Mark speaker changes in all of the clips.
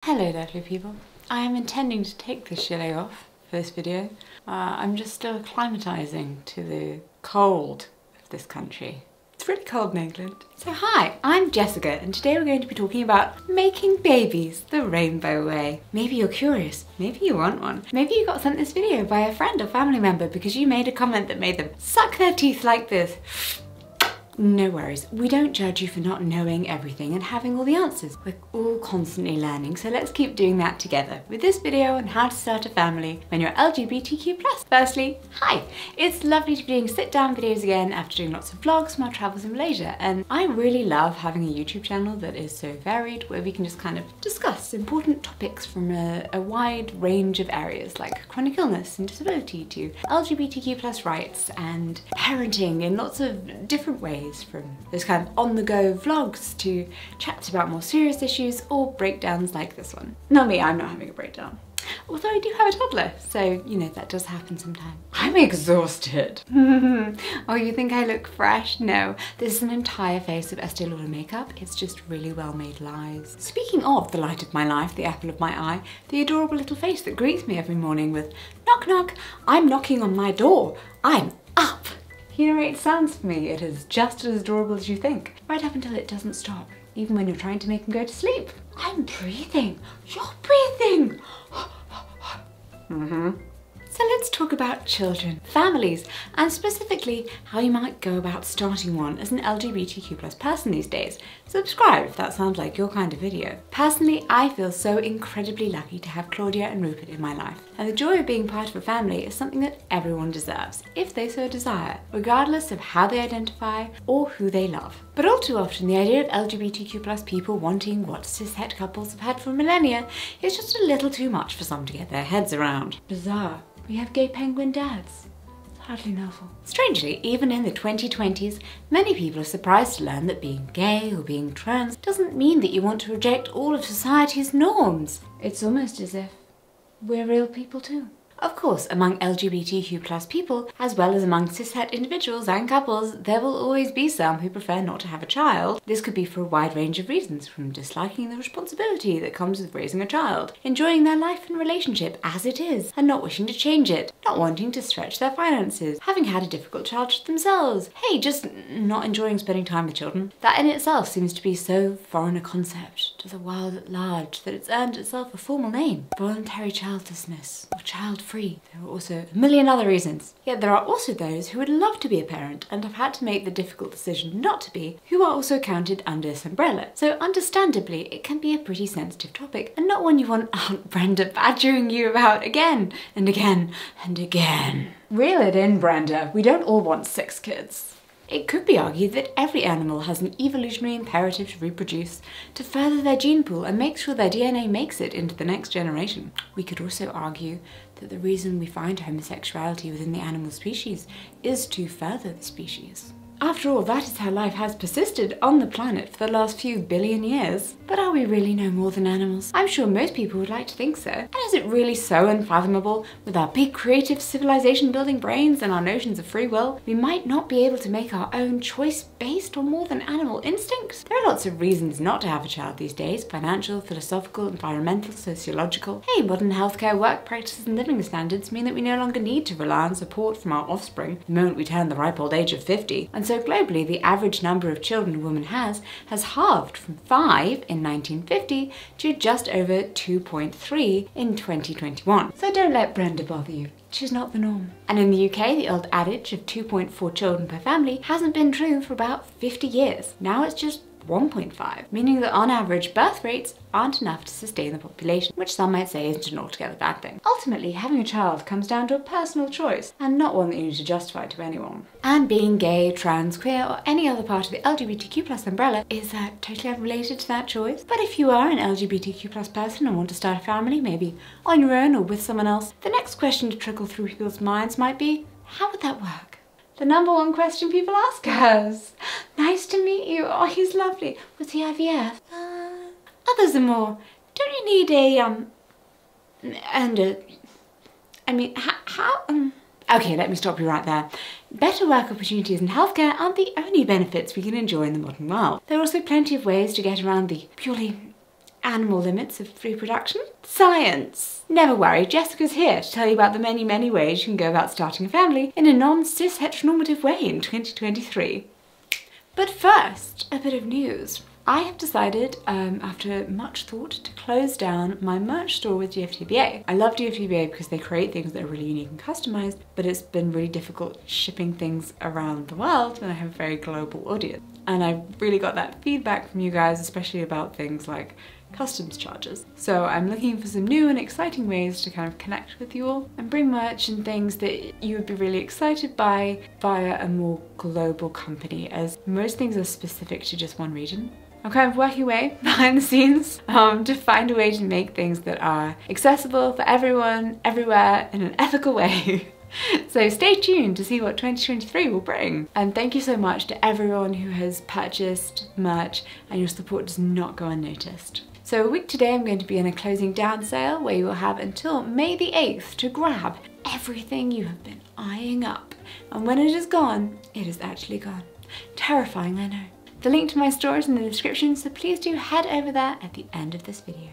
Speaker 1: Hello lovely people. I am intending to take this gilet off for this video. I'm just still acclimatising to the cold of this country. It's really cold in England. So hi, I'm Jessica and today we're going to be talking about making babies the rainbow way. Maybe you're curious, maybe you want one. Maybe you got sent this video by a friend or family member because you made a comment that made them suck their teeth like this. No worries, we don't judge you for not knowing everything and having all the answers. We're all constantly learning, so let's keep doing that together with this video on how to start a family when you're LGBTQ+. Firstly, hi! It's lovely to be doing sit-down videos again after doing lots of vlogs from our travels in Malaysia, and I really love having a YouTube channel that is so varied, where we can just kind of discuss important topics from a wide range of areas like chronic illness and disability to LGBTQ+ rights and parenting in lots of different ways, from those kind of on-the-go vlogs to chats about more serious issues or breakdowns like this one. Not me, I'm not having a breakdown. Although I do have a toddler, so you know, that does happen sometimes. I'm exhausted. Oh, you think I look fresh? No, this is an entire face of Estee Lauder makeup. It's just really well-made lies. Speaking of the light of my life, the apple of my eye, the adorable little face that greets me every morning with knock knock, I'm knocking on my door, I'm up. You know, it sounds for me, it is just as adorable as you think. Right up until it doesn't stop, even when you're trying to make him go to sleep. I'm breathing, you're breathing. So let's talk about children, families, and specifically how you might go about starting one as an LGBTQ+ person these days. Subscribe if that sounds like your kind of video. Personally, I feel so incredibly lucky to have Claudia and Rupert in my life, and the joy of being part of a family is something that everyone deserves, if they so desire, regardless of how they identify or who they love. But all too often, the idea of LGBTQ+ people wanting what cis-het couples have had for millennia is just a little too much for some to get their heads around. Bizarre. We have gay penguin dads. It's hardly novel. Strangely, even in the 2020s, many people are surprised to learn that being gay or being trans doesn't mean that you want to reject all of society's norms. It's almost as if we're real people too. Of course, among LGBTQ+ people, as well as among cis-het individuals and couples, there will always be some who prefer not to have a child. This could be for a wide range of reasons, from disliking the responsibility that comes with raising a child, enjoying their life and relationship as it is, and not wishing to change it, not wanting to stretch their finances, having had a difficult childhood themselves, hey, just not enjoying spending time with children. That in itself seems to be so foreign a concept to the world at large that it's earned itself a formal name. Voluntary childlessness, or child-free. There are also a million other reasons. Yet there are also those who would love to be a parent and have had to make the difficult decision not to be, who are also counted under this umbrella. So understandably, it can be a pretty sensitive topic, and not one you want Aunt Brenda badgering you about again and again and again. Reel it in, Brenda. We don't all want 6 kids. It could be argued that every animal has an evolutionary imperative to reproduce, to further their gene pool and make sure their DNA makes it into the next generation. We could also argue that the reason we find homosexuality within the animal species is to further the species. After all, that is how life has persisted on the planet for the last few billion years. But are we really no more than animals? I'm sure most people would like to think so. And is it really so unfathomable, with our big creative civilization-building brains and our notions of free will, we might not be able to make our own choice based on more than animal instincts? There are lots of reasons not to have a child these days: financial, philosophical, environmental, sociological. Hey, modern healthcare, work practices and living standards mean that we no longer need to rely on support from our offspring the moment we turn the ripe old age of 50. And so globally, the average number of children a woman has halved from 5 in 1950 to just over 2.3 in 2021. So don't let Brenda bother you. She's not the norm. And in the UK, the old adage of 2.4 children per family hasn't been true for about 50 years. Now it's just 1.5, meaning that on average birth rates aren't enough to sustain the population, which some might say isn't an altogether bad thing. Ultimately, having a child comes down to a personal choice, and not one that you need to justify to anyone. And being gay, trans, queer, or any other part of the LGBTQ+ umbrella is totally unrelated to that choice. But if you are an LGBTQ+ person and want to start a family, maybe on your own or with someone else, the next question to trickle through people's minds might be, how would that work? The number one question people ask us. Nice to meet you. Oh, he's lovely. Was he IVF? Others are more, don't you need Okay, let me stop you right there. Better work opportunities and healthcare aren't the only benefits we can enjoy in the modern world. There are also plenty of ways to get around the purely Animal limits of reproduction? Science! Never worry, Jessica's here to tell you about the many, many ways you can go about starting a family in a non-cis heteronormative way in 2023. But first, a bit of news. I have decided, after much thought, to close down my merch store with GFTBA. I love GFTBA because they create things that are really unique and customized, but it's been really difficult shipping things around the world and I have a very global audience. And I really got that feedback from you guys, especially about things like customs charges. So I'm looking for some new and exciting ways to kind of connect with you all and bring merch and things that you would be really excited by via a more global company, as most things are specific to just one region. I'm kind of working away behind the scenes to find a way to make things that are accessible for everyone, everywhere, in an ethical way. So stay tuned to see what 2023 will bring. And thank you so much to everyone who has purchased merch, and your support does not go unnoticed. So a week today I'm going to be in a closing down sale where you will have until May the 8th to grab everything you have been eyeing up. And when it is gone, it is actually gone. Terrifying, I know. The link to my store is in the description, so please do head over there at the end of this video.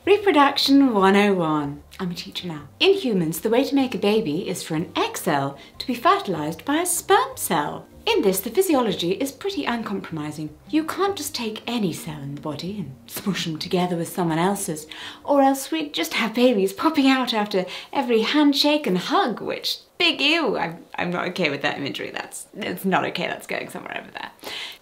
Speaker 1: Reproduction 101. I'm a teacher now. In humans, the way to make a baby is for an egg cell to be fertilized by a sperm cell. In this, the physiology is pretty uncompromising. You can't just take any cell in the body and smush them together with someone else's, or else we'd just have babies popping out after every handshake and hug, which, big ew, I'm not okay with that imagery. It's not okay, that's going somewhere over there.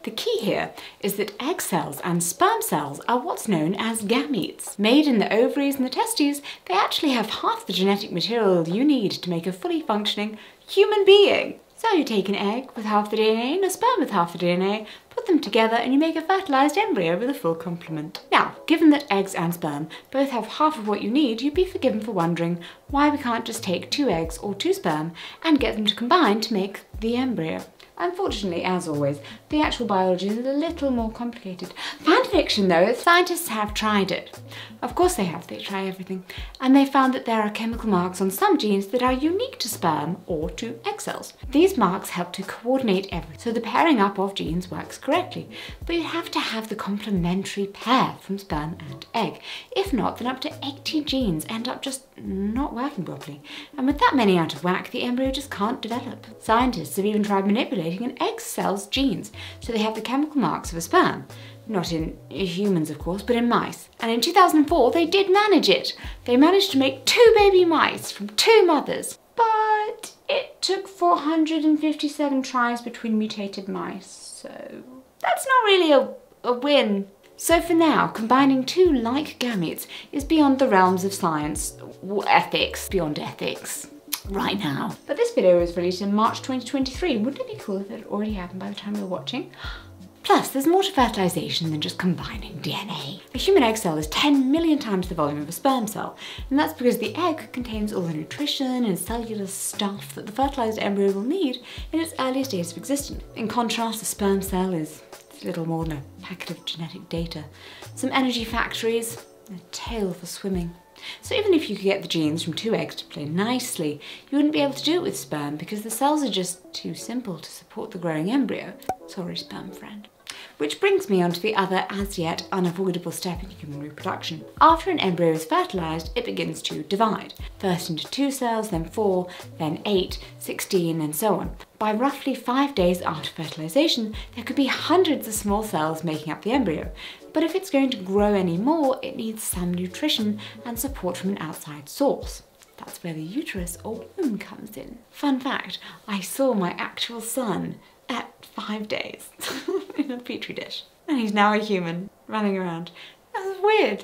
Speaker 1: The key here is that egg cells and sperm cells are what's known as gametes. Made in the ovaries and the testes, they actually have half the genetic material you need to make a fully functioning human being. So you take an egg with half the DNA and a sperm with half the DNA, put them together and you make a fertilized embryo with a full complement. Now, given that eggs and sperm both have half of what you need, you'd be forgiven for wondering why we can't just take 2 eggs or 2 sperm and get them to combine to make the embryo. Unfortunately, as always, the actual biology is a little more complicated. Fan fiction though, scientists have tried it. Of course they have, they try everything. And they found that there are chemical marks on some genes that are unique to sperm or to egg cells. These marks help to coordinate everything, so the pairing up of genes works correctly. But you have to have the complementary pair from sperm and egg. If not, then up to 80 genes end up just not working properly. And with that many out of whack, the embryo just can't develop. Scientists have even tried manipulating an egg cell's genes so they have the chemical marks of a sperm. Not in humans, of course, but in mice. And in 2004, they did manage it. They managed to make 2 baby mice from 2 mothers. But it took 457 tries between mutated mice, so that's not really a win. So for now, combining 2 like gametes is beyond the realms of science, ethics, beyond ethics. Right now. But this video was released in March 2023. Wouldn't it be cool if it had already happened by the time you're watching? Plus, there's more to fertilization than just combining DNA. A human egg cell is 10 million times the volume of a sperm cell, and that's because the egg contains all the nutrition and cellular stuff that the fertilized embryo will need in its earliest days of existence. In contrast, a sperm cell is little more than a packet of genetic data, some energy factories, a tail for swimming. So even if you could get the genes from 2 eggs to play nicely, you wouldn't be able to do it with sperm because the cells are just too simple to support the growing embryo. Sorry, sperm friend. Which brings me on to the other as yet unavoidable step in human reproduction. After an embryo is fertilized, it begins to divide. First into 2 cells, then 4, then 8, 16 and so on. By roughly 5 days after fertilization, there could be hundreds of small cells making up the embryo. But if it's going to grow any more, it needs some nutrition and support from an outside source. That's where the uterus or womb comes in. Fun fact, I saw my actual son at 5 days in a petri dish. And he's now a human running around. That's weird.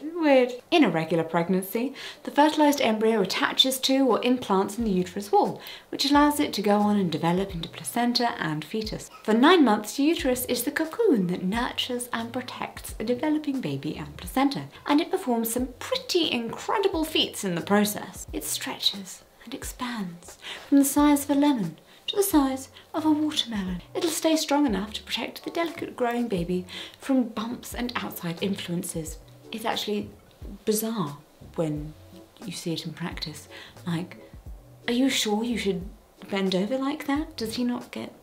Speaker 1: In a regular pregnancy, the fertilized embryo attaches to or implants in the uterus wall, which allows it to go on and develop into placenta and fetus. For 9 months, the uterus is the cocoon that nurtures and protects a developing baby and placenta, and it performs some pretty incredible feats in the process. It stretches and expands from the size of a lemon to the size of a watermelon. It'll stay strong enough to protect the delicate growing baby from bumps and outside influences. It's actually bizarre when you see it in practice. Like, are you sure you should bend over like that? Does he not get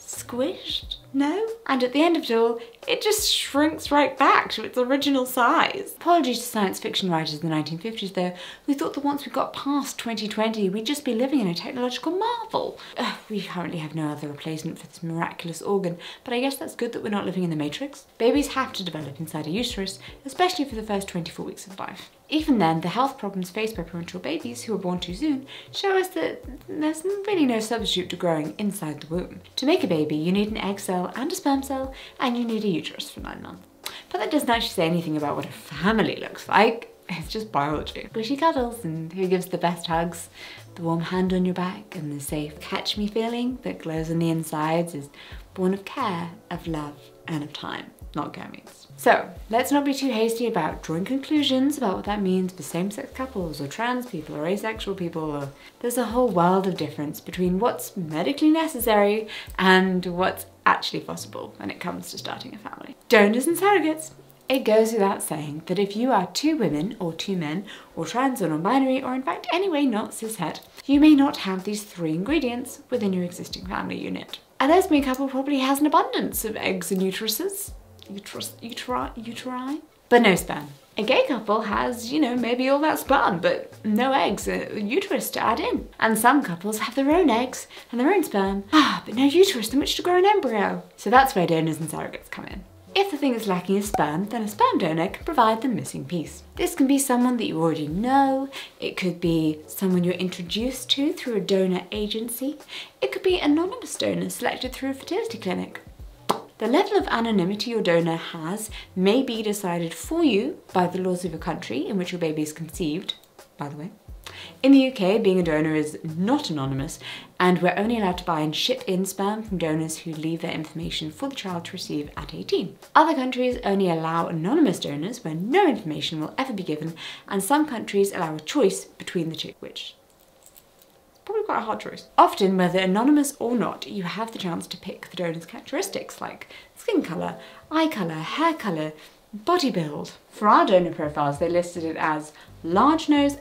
Speaker 1: squished? No? And at the end of it all, it just shrinks right back to its original size. Apologies to science fiction writers in the 1950s though, who thought that once we got past 2020, we'd just be living in a technological marvel. We currently have no other replacement for this miraculous organ, but I guess that's good that we're not living in the Matrix. Babies have to develop inside a uterus, especially for the first 24 weeks of life. Even then, the health problems faced by premature babies who are born too soon show us that there's really no substitute to growing inside the womb. To make a baby, you need an egg cell and a sperm cell, and you need a uterus for 9 months. But that doesn't actually say anything about what a family looks like. It's just biology. Bushy cuddles and who gives the best hugs, the warm hand on your back, and the safe catch-me feeling that glows on the insides is born of care, of love, and of time, not gametes. So, let's not be too hasty about drawing conclusions about what that means for same-sex couples, or trans people, or asexual people, or there's a whole world of difference between what's medically necessary and what's actually possible when it comes to starting a family. Donors and surrogates. It goes without saying that if you are 2 women or 2 men or trans or non-binary or in fact anyway not cishet, you may not have these 3 ingredients within your existing family unit. A lesbian couple probably has an abundance of eggs and uteruses, uteri, but no sperm. A gay couple has, you know, maybe all that sperm, but no eggs, a uterus to add in. And some couples have their own eggs and their own sperm, but no uterus in which to grow an embryo. So that's where donors and surrogates come in. If the thing is lacking is sperm, then a sperm donor can provide the missing piece. This can be someone that you already know, it could be someone you're introduced to through a donor agency, it could be anonymous donors selected through a fertility clinic. The level of anonymity your donor has may be decided for you by the laws of your country in which your baby is conceived, by the way. In the UK, being a donor is not anonymous, and we're only allowed to buy and ship in sperm from donors who leave their information for the child to receive at 18. Other countries only allow anonymous donors where no information will ever be given, and some countries allow a choice between the two, which is probably quite a hard choice. Often, whether anonymous or not, you have the chance to pick the donor's characteristics like skin colour, eye colour, hair colour, body build. For our donor profiles, they listed it as large nose,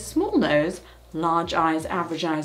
Speaker 1: small nose, large eyes,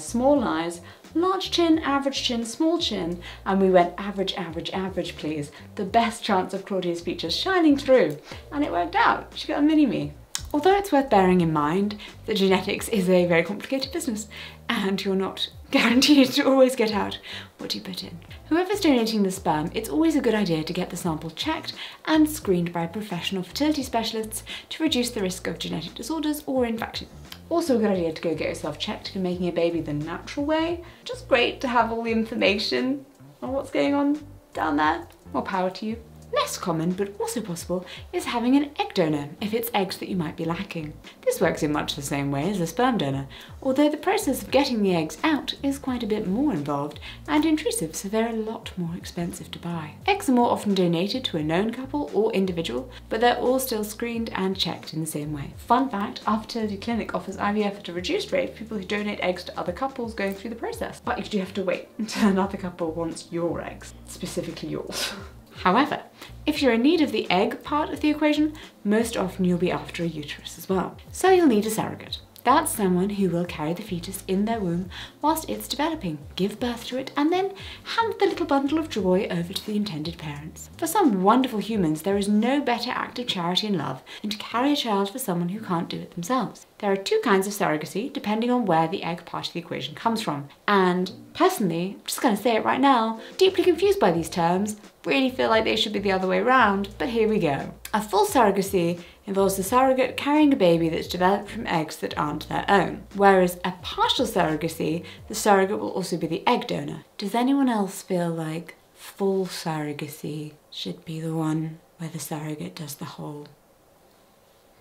Speaker 1: small eyes, large chin, small chin, and we went average, please. The best chance of Claudia's features shining through, and it worked out. She got a mini-me. Although it's worth bearing in mind that genetics is a very complicated business, and you're not guaranteed to always get out what you put in. Whoever's donating the sperm, it's always a good idea to get the sample checked and screened by professional fertility specialists to reduce the risk of genetic disorders or infection. Also a good idea to go get yourself checked if you're making a baby the natural way. Just great to have all the information on what's going on down there. More power to you. Less common, but also possible, is having an egg donor if it's eggs that you might be lacking. This works in much the same way as a sperm donor, although the process of getting the eggs out is quite a bit more involved and intrusive, so they're a lot more expensive to buy. Eggs are more often donated to a known couple or individual, but they're all still screened and checked in the same way. Fun fact, our fertility clinic offers IVF at a reduced rate for people who donate eggs to other couples going through the process, but you do have to wait until another couple wants your eggs, specifically yours. However, if you're in need of the egg part of the equation, most often you'll be after a uterus as well. So you'll need a surrogate. That's someone who will carry the fetus in their womb whilst it's developing, give birth to it, and then hand the little bundle of joy over to the intended parents. For some wonderful humans, there is no better act of charity and love than to carry a child for someone who can't do it themselves. There are 2 kinds of surrogacy, depending on where the egg part of the equation comes from. And personally, I'm just gonna say it right now, deeply confused by these terms, really feel like they should be the other way around, but here we go. A full surrogacy involves the surrogate carrying a baby that's developed from eggs that aren't their own. Whereas a partial surrogacy, the surrogate will also be the egg donor. Does anyone else feel like full surrogacy should be the one where the surrogate does the whole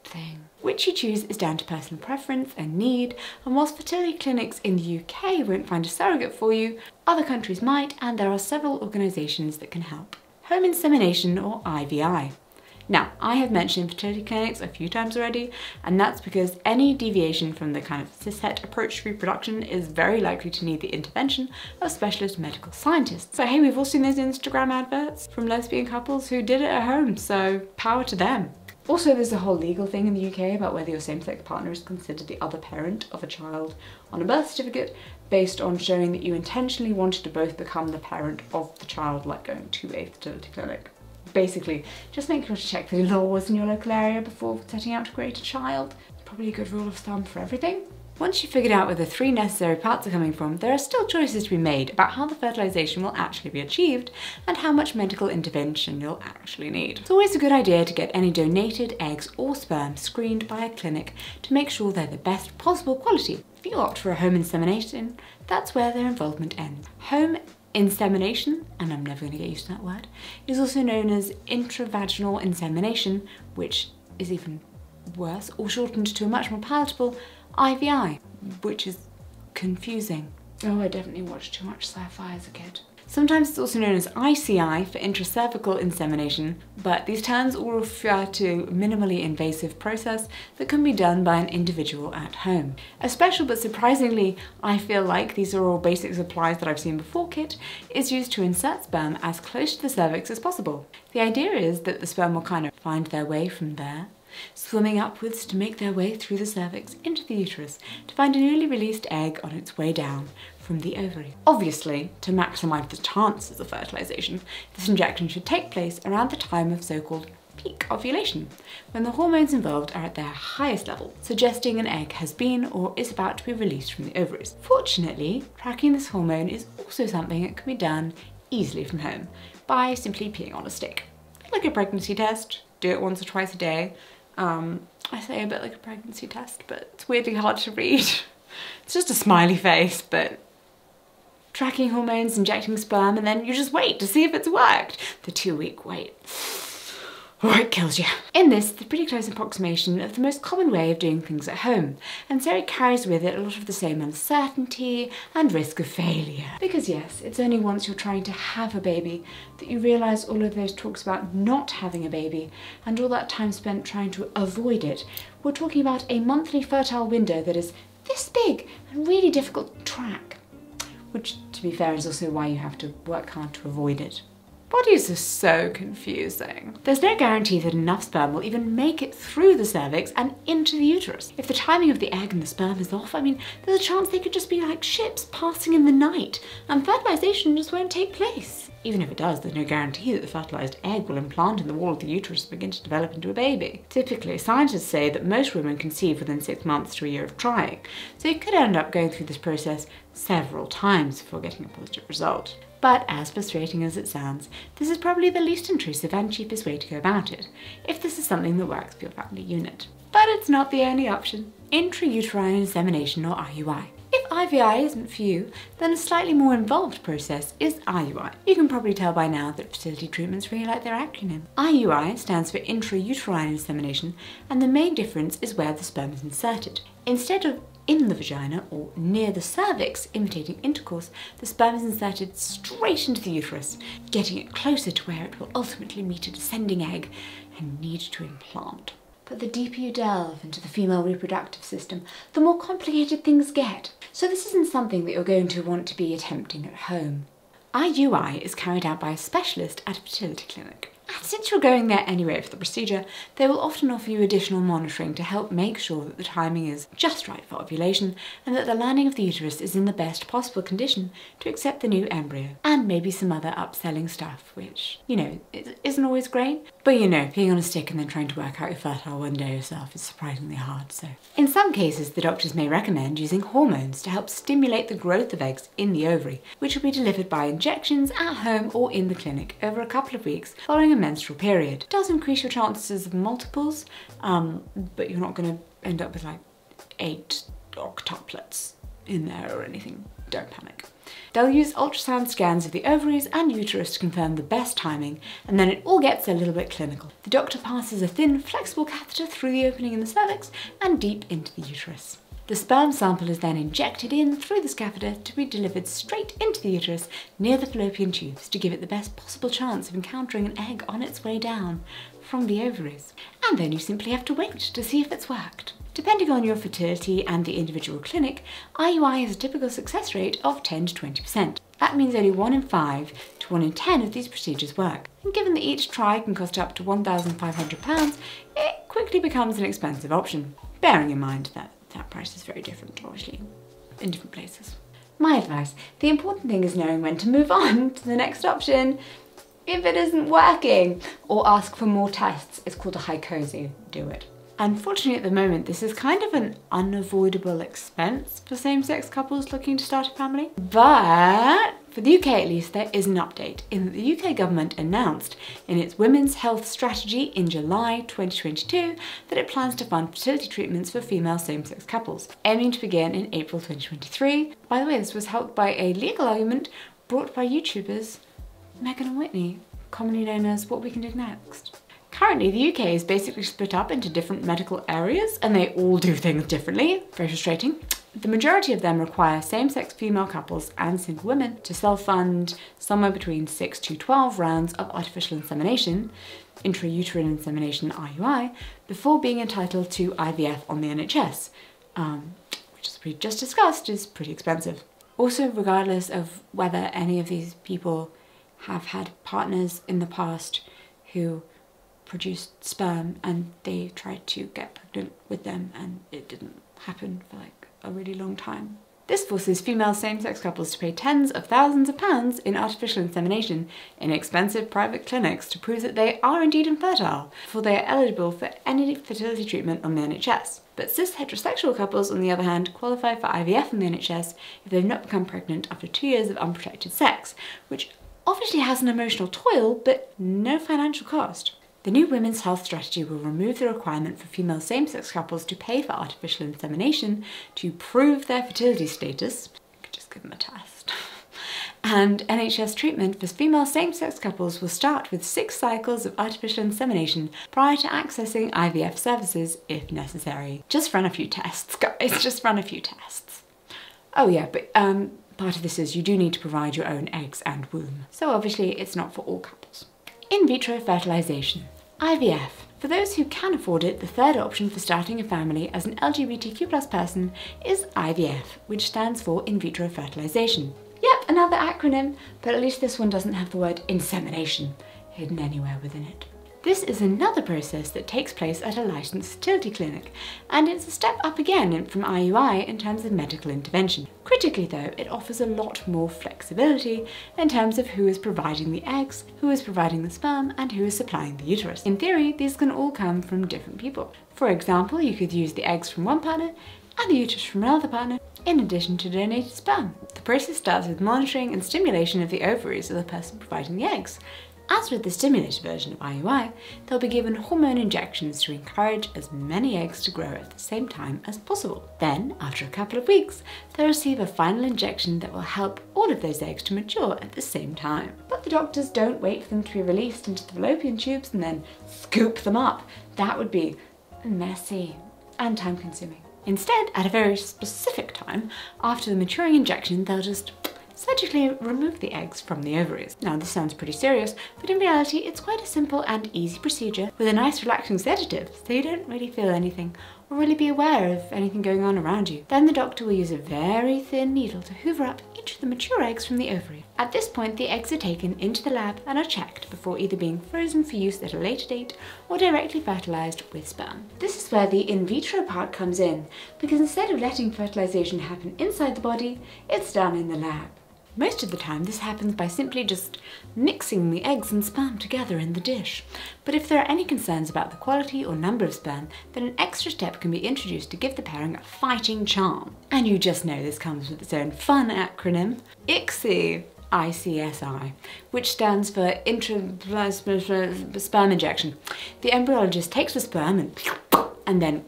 Speaker 1: thing? Which you choose is down to personal preference and need, and whilst fertility clinics in the UK won't find a surrogate for you, other countries might, and there are several organisations that can help. Home insemination, or IVI. Now, I have mentioned fertility clinics a few times already, and that's because any deviation from the kind of cishet approach to reproduction is very likely to need the intervention of specialist medical scientists. But hey, we've all seen those Instagram adverts from lesbian couples who did it at home, so power to them. Also, there's a whole legal thing in the UK about whether your same-sex partner is considered the other parent of a child on a birth certificate based on showing that you intentionally wanted to both become the parent of the child, like going to a fertility clinic. Basically, just make sure to check the laws in your local area before setting out to create a child. Probably a good rule of thumb for everything. Once you've figured out where the 3 necessary parts are coming from, there are still choices to be made about how the fertilisation will actually be achieved and how much medical intervention you'll actually need. It's always a good idea to get any donated eggs or sperm screened by a clinic to make sure they're the best possible quality. If you opt for a home insemination, that's where their involvement ends. Home insemination, and I'm never going to get used to that word, is also known as intravaginal insemination, which is even worse, or shortened to a much more palatable IVI, which is confusing. Oh, I definitely watched too much sci-fi as a kid. Sometimes it's also known as ICI for intracervical insemination, but these terms all refer to a minimally invasive process that can be done by an individual at home. A special but surprisingly, I feel like these are all basic supplies that I've seen before kit is used to insert sperm as close to the cervix as possible. The idea is that the sperm will kind of find their way from there, swimming upwards to make their way through the cervix into the uterus to find a newly released egg on its way down from the ovary. Obviously, to maximise the chances of fertilisation, this injection should take place around the time of so-called peak ovulation, when the hormones involved are at their highest level, suggesting an egg has been or is about to be released from the ovaries. Fortunately, tracking this hormone is also something that can be done easily from home by simply peeing on a stick. Like a pregnancy test, do it once or twice a day. I say a bit like a pregnancy test, but it's weirdly hard to read. It's just a smiley face, but tracking hormones, injecting sperm, and then you just wait to see if it's worked. The 2-week wait. Or it kills you. In this, it's a pretty close approximation of the most common way of doing things at home, and so it carries with it a lot of the same uncertainty and risk of failure. Because yes, it's only once you're trying to have a baby that you realise all of those talks about not having a baby and all that time spent trying to avoid it. We're talking about a monthly fertile window that is this big and really difficult to track. Which, to be fair, is also why you have to work hard to avoid it. Bodies are so confusing. There's no guarantee that enough sperm will even make it through the cervix and into the uterus. If the timing of the egg and the sperm is off, I mean, there's a chance they could just be like ships passing in the night and fertilisation just won't take place. Even if it does, there's no guarantee that the fertilised egg will implant in the wall of the uterus and begin to develop into a baby. Typically, scientists say that most women conceive within 6 months to a year of trying, so you could end up going through this process several times before getting a positive result. But as frustrating as it sounds, this is probably the least intrusive and cheapest way to go about it, if this is something that works for your family unit. But it's not the only option. Intrauterine Insemination, or IUI. If IVI isn't for you, then a slightly more involved process is IUI. You can probably tell by now that fertility treatments really like their acronym. IUI stands for Intrauterine Insemination, and the main difference is where the sperm is inserted. Instead of in the vagina or near the cervix imitating intercourse, the sperm is inserted straight into the uterus, getting it closer to where it will ultimately meet a descending egg and need to implant. But the deeper you delve into the female reproductive system, the more complicated things get. So this isn't something that you're going to want to be attempting at home. IUI is carried out by a specialist at a fertility clinic. And since you're going there anyway for the procedure, they will often offer you additional monitoring to help make sure that the timing is just right for ovulation and that the lining of the uterus is in the best possible condition to accept the new embryo. And maybe some other upselling stuff, which, you know, isn't always great. But you know, being on a stick and then trying to work out your fertile window yourself is surprisingly hard, so. In some cases, the doctors may recommend using hormones to help stimulate the growth of eggs in the ovary, which will be delivered by injections at home or in the clinic over a couple of weeks following a menstrual period. It does increase your chances of multiples, but you're not going to end up with like 8 octuplets in there or anything. Don't panic. They'll use ultrasound scans of the ovaries and uterus to confirm the best timing, and then it all gets a little bit clinical. The doctor passes a thin, flexible catheter through the opening in the cervix and deep into the uterus. The sperm sample is then injected in through this catheter to be delivered straight into the uterus near the fallopian tubes to give it the best possible chance of encountering an egg on its way down from the ovaries. And then you simply have to wait to see if it's worked. Depending on your fertility and the individual clinic, IUI has a typical success rate of 10 to 20%. That means only 1 in 5 to 1 in 10 of these procedures work. And given that each try can cost up to £1,500, it quickly becomes an expensive option, bearing in mind that that price is very different, obviously, in different places. My advice, the important thing is knowing when to move on to the next option. if it isn't working, or ask for more tests. It's called a hycosi. Do it. Unfortunately, at the moment, this is kind of an unavoidable expense for same-sex couples looking to start a family. But for the UK at least, there is an update in that the UK government announced in its Women's Health Strategy in July 2022 that it plans to fund fertility treatments for female same-sex couples, aiming to begin in April 2023. By the way, this was helped by a legal argument brought by YouTubers Megan and Whitney, commonly known as What We Can Do Next. Currently, the UK is basically split up into different medical areas and they all do things differently. Very frustrating. The majority of them require same-sex female couples and single women to self-fund somewhere between 6 to 12 rounds of artificial insemination, intrauterine insemination IUI, before being entitled to IVF on the NHS, which as we just discussed is pretty expensive. Also, regardless of whether any of these people have had partners in the past who produced sperm and they tried to get pregnant with them and it didn't happen for like a really long time. This forces female same-sex couples to pay tens of thousands of pounds in artificial insemination in expensive private clinics to prove that they are indeed infertile before they are eligible for any fertility treatment on the NHS. But cis heterosexual couples, on the other hand, qualify for IVF on the NHS if they've not become pregnant after 2 years of unprotected sex, which obviously has an emotional toil but no financial cost. The new Women's Health Strategy will remove the requirement for female same-sex couples to pay for artificial insemination to prove their fertility status. You could just give them a test. And NHS treatment for female same-sex couples will start with 6 cycles of artificial insemination prior to accessing IVF services if necessary. Just run a few tests, guys, just run a few tests. Oh yeah, but part of this is you do need to provide your own eggs and womb. So obviously it's not for all couples. In vitro fertilisation. IVF. For those who can afford it, the third option for starting a family as an LGBTQ+ person is IVF, which stands for in vitro fertilisation. Yep, another acronym, but at least this one doesn't have the word insemination hidden anywhere within it. This is another process that takes place at a licensed fertility clinic, and it's a step up again from IUI in terms of medical intervention. Critically though, it offers a lot more flexibility in terms of who is providing the eggs, who is providing the sperm, and who is supplying the uterus. In theory, these can all come from different people. For example, you could use the eggs from one partner and the uterus from another partner, in addition to donated sperm. The process starts with monitoring and stimulation of the ovaries of the person providing the eggs. As with the stimulated version of IUI, they'll be given hormone injections to encourage as many eggs to grow at the same time as possible. Then, after a couple of weeks, they'll receive a final injection that will help all of those eggs to mature at the same time. But the doctors don't wait for them to be released into the fallopian tubes and then scoop them up. That would be messy and time-consuming. Instead, at a very specific time, after the maturing injection, they'll just surgically remove the eggs from the ovaries. Now this sounds pretty serious, but in reality it's quite a simple and easy procedure with a nice relaxing sedative, so you don't really feel anything or really be aware of anything going on around you. Then the doctor will use a very thin needle to hoover up each of the mature eggs from the ovary. At this point the eggs are taken into the lab and are checked before either being frozen for use at a later date or directly fertilised with sperm. This is where the in vitro part comes in, because instead of letting fertilisation happen inside the body, it's done in the lab. Most of the time this happens by simply just mixing the eggs and sperm together in the dish. But if there are any concerns about the quality or number of sperm, then an extra step can be introduced to give the pairing a fighting charm. And you just know this comes with its own fun acronym, ICSI. ICSI, which stands for sperm injection. The embryologist takes the sperm and then,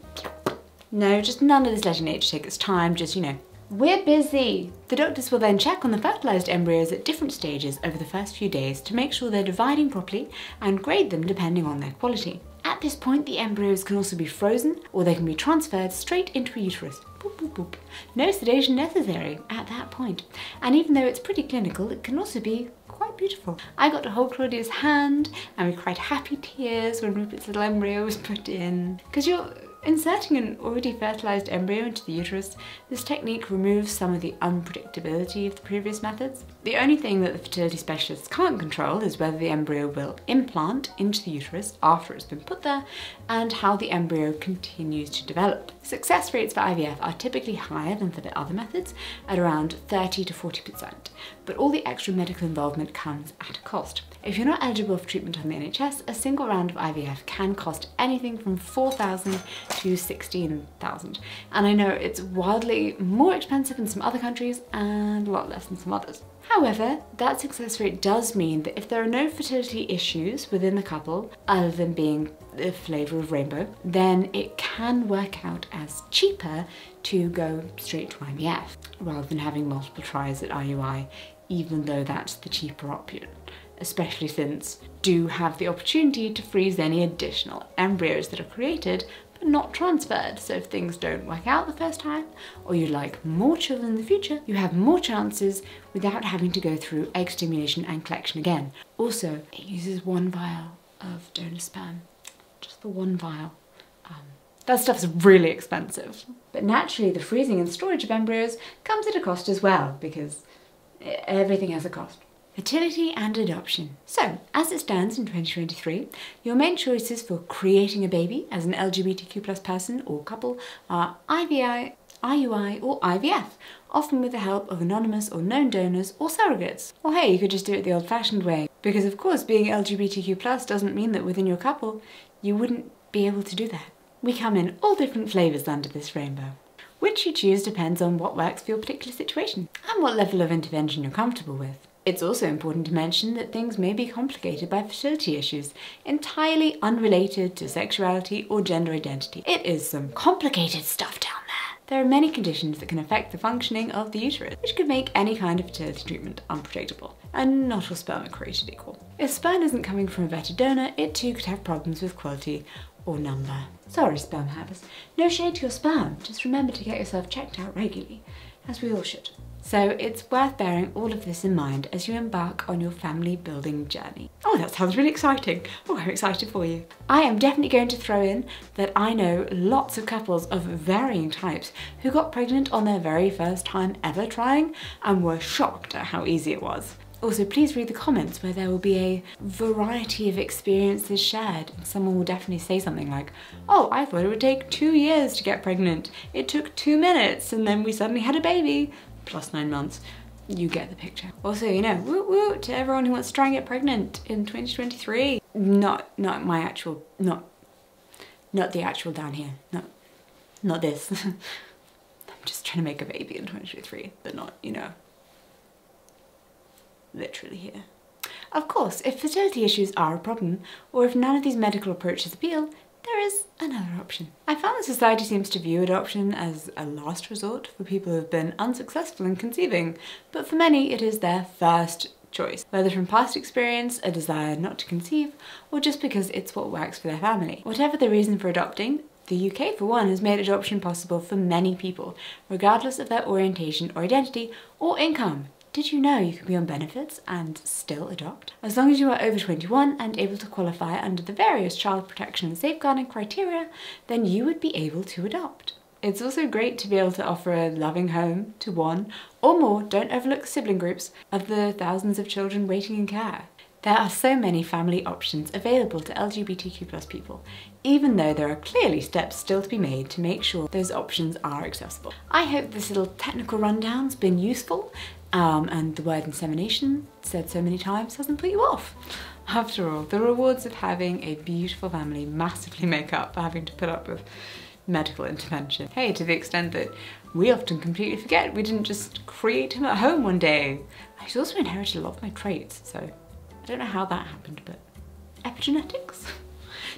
Speaker 1: no, just none of this letting nature take its time, just, you know, we're busy. The doctors will then check on the fertilised embryos at different stages over the first few days to make sure they're dividing properly and grade them depending on their quality. At this point, the embryos can also be frozen or they can be transferred straight into a uterus. Boop, boop, boop. No sedation necessary at that point. And even though it's pretty clinical, it can also be quite beautiful. I got to hold Claudia's hand and we cried happy tears when Rupert's little embryo was put in. Because Inserting an already fertilized embryo into the uterus, this technique removes some of the unpredictability of the previous methods. The only thing that the fertility specialists can't control is whether the embryo will implant into the uterus after it's been put there, and how the embryo continues to develop. Success rates for IVF are typically higher than for the other methods, at around 30 to 40%, but all the extra medical involvement comes at a cost. If you're not eligible for treatment on the NHS, a single round of IVF can cost anything from £4,000 to £16,000. And I know it's wildly more expensive in some other countries and a lot less in some others. However, that success rate does mean that if there are no fertility issues within the couple, other than being the flavour of rainbow, then it can work out as cheaper to go straight to IVF, rather than having multiple tries at IUI, even though that's the cheaper option. Especially since do have the opportunity to freeze any additional embryos that are created but not transferred. So if things don't work out the first time, or you'd like more children in the future, you have more chances without having to go through egg stimulation and collection again. Also, it uses 1 vial of donor sperm, just the 1 vial. That stuff's really expensive. But naturally, the freezing and storage of embryos comes at a cost as well, because everything has a cost. Fertility and adoption. So, as it stands in 2023, your main choices for creating a baby as an LGBTQ+ person or couple are IVI, IUI or IVF, often with the help of anonymous or known donors or surrogates. Or hey, you could just do it the old-fashioned way, because of course being LGBTQ+ doesn't mean that within your couple you wouldn't be able to do that. We come in all different flavours under this rainbow. Which you choose depends on what works for your particular situation and what level of intervention you're comfortable with. It's also important to mention that things may be complicated by fertility issues, entirely unrelated to sexuality or gender identity. It is some complicated stuff down there. There are many conditions that can affect the functioning of the uterus, which could make any kind of fertility treatment unpredictable. And not all sperm are created equal. If sperm isn't coming from a vetted donor, it too could have problems with quality or number. Sorry, sperm havers. No shade to your sperm, just remember to get yourself checked out regularly, as we all should. So it's worth bearing all of this in mind as you embark on your family building journey. Oh, that sounds really exciting. Oh, I'm excited for you. I am definitely going to throw in that I know lots of couples of varying types who got pregnant on their very first time ever trying and were shocked at how easy it was. Also, please read the comments where there will be a variety of experiences shared, and someone will definitely say something like, oh, I thought it would take 2 years to get pregnant. It took 2 minutes and then we suddenly had a baby. Plus 9 months. You get the picture. Also, you know, woot woot to everyone who wants to try and get pregnant in 2023. Not the actual down here. Not this. I'm just trying to make a baby in 2023, but not, you know, literally here. Of course, if fertility issues are a problem, or if none of these medical approaches appeal, there is another option. I found that society seems to view adoption as a last resort for people who have been unsuccessful in conceiving, but for many it is their first choice, whether from past experience, a desire not to conceive, or just because it's what works for their family. Whatever the reason for adopting, the UK, for one, has made adoption possible for many people, regardless of their orientation or identity or income. Did you know you can be on benefits and still adopt? As long as you are over 21 and able to qualify under the various child protection and safeguarding criteria, then you would be able to adopt. It's also great to be able to offer a loving home to one or more, don't overlook sibling groups, of the thousands of children waiting in care. There are so many family options available to LGBTQ+ people, even though there are clearly steps still to be made to make sure those options are accessible. I hope this little technical rundown's been useful, and the word insemination, said so many times, hasn't put you off. After all, the rewards of having a beautiful family massively make up for having to put up with medical intervention. Hey, to the extent that we often completely forget we didn't just create him at home one day. He's also inherited a lot of my traits, so I don't know how that happened, but epigenetics?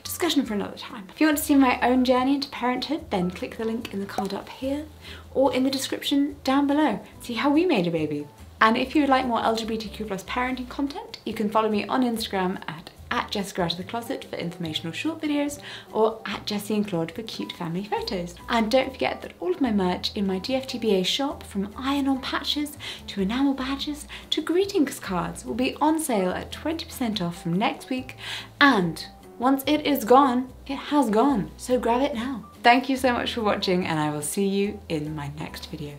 Speaker 1: Discussion for another time. If you want to see my own journey into parenthood, then click the link in the card up here or in the description down below. See how we made a baby. And if you would like more LGBTQ+ parenting content, you can follow me on Instagram at Jessica Out of the Closet for informational short videos, or at Jessie and Claude for cute family photos. And don't forget that all of my merch in my DFTBA shop, from iron-on patches to enamel badges to greetings cards, will be on sale at 20% off from next week, and Once it is gone, it has gone. So grab it now. Thank you so much for watching, and I will see you in my next video.